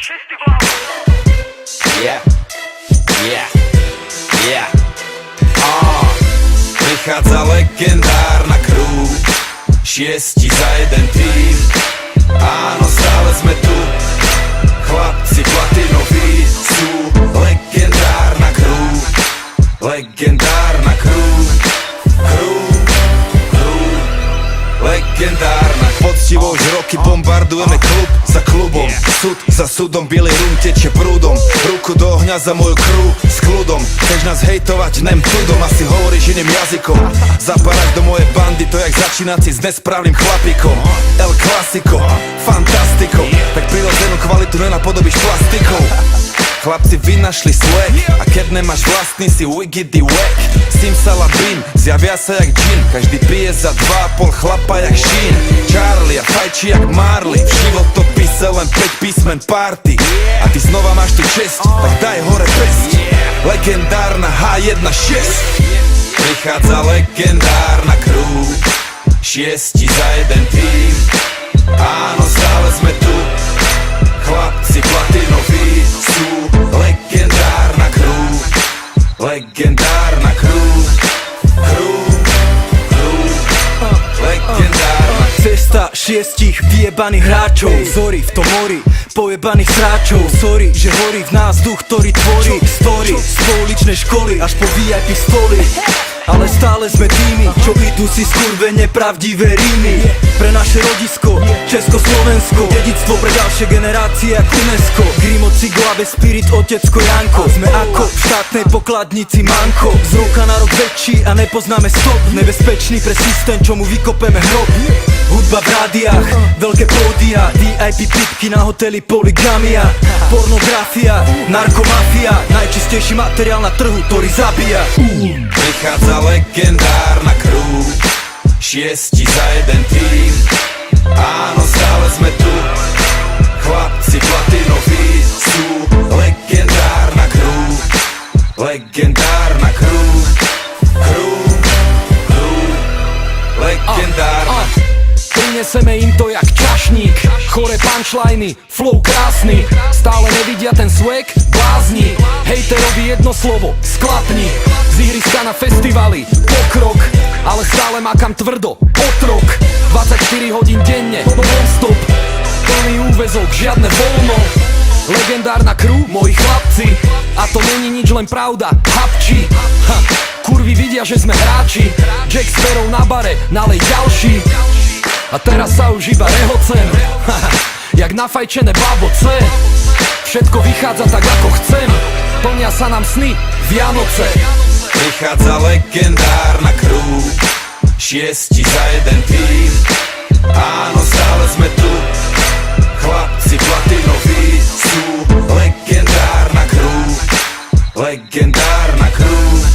Yeah, yeah, yeah. Prichádza legendárna crew, 6 za jeden tým. Áno, stále sme tu, chlapci platinoví sú. Legendárna crew, legendárna crew, legendárna. Poctivo už roky bombardujeme klub za klubom, súd za súdom, bielý rum tečie prúdom. Ruku do ohňa za moju crew s kľudom. Chceš nás hejtovať, nem tudom, asi hovoríš iným jazykom. Zapadáš do mojej bandy, to jak začínať si s nesprávnym chlapíkom. El Clasico, fantastico, tak prirodzenú kvalitu nenapodobíš plastikou. Chlapci vynašli swag, a keď nemáš vlastný si wiggity wack. Simsalabim, zjavia sa jak džin, každý pije za 2,5 chlapa jak Sheen. Charlie a fajči jak Marley, v životopise len 5 písmen party. A ty znova máš tu česť, tak daj hore pesť. Legendárna H1-6. Prichádza legendárna crew, 6 za jeden tým. Áno, stále sme tu, chlapci platinoví sú. Legendárna crew, legendárna crew, legendárna. Cesta 6 vyjebaných hráčov, zory v tom mori pojebaných sráčov. Sorry, že horí v nás duch, ktorý tvorí story z pouličnej školy až po VIP stoly. Ale stále sme tými, čo idú si skurvene pravdivé rímy. Pre naše rodisko, Československo, dedictvo pre ďalšie generácie jak UNESCO. Grimo, Cigo a bez spirit, otecko Janko. Sme ako v štátnej pokladnici manko. Z roka na rok väčší a nepoznáme stop. Nebezpečný pre systém, čo mu vykopeme hrob. Hudba v rádiách, veľké pódia, VIP pipky na hoteli, poligamia. Pornografia, narkomafia, najčistejší materiál na trhu, ktorý zabíja. Prichádza legendárna crew, 6 za jeden tým. Áno, stále sme tu, chlapci platinoví sú. Legendárna crew, legendárna crew, legendárna. Prineseme im to jak čašník, chore punchliny, flow krásny. Stále nevidia ten swag, blázni. Hejterovi jedno slovo, sklapni. Z ihriska na festivaly, pokrok, ale stále makam tvrdo, otrok. 24 hodín denne, non-stop, plný úväzok, žiadne voľno. Legendárna crew, moji chlapci, a to není nič len pravda, hapči. Kurvy vidia, že sme hráči, Jack Sparrow na bare, nalej ďalší. A teraz sa už iba rehocem, jak nafajčené baboce. Všetko vychádza tak ako chcem, plnia sa nám sny, Vianoce. Prichádza legendárna crew, 6 za jeden tým. Áno, stále sme tu, chlapci platinoví sú. Legendárna crew, legendárna crew.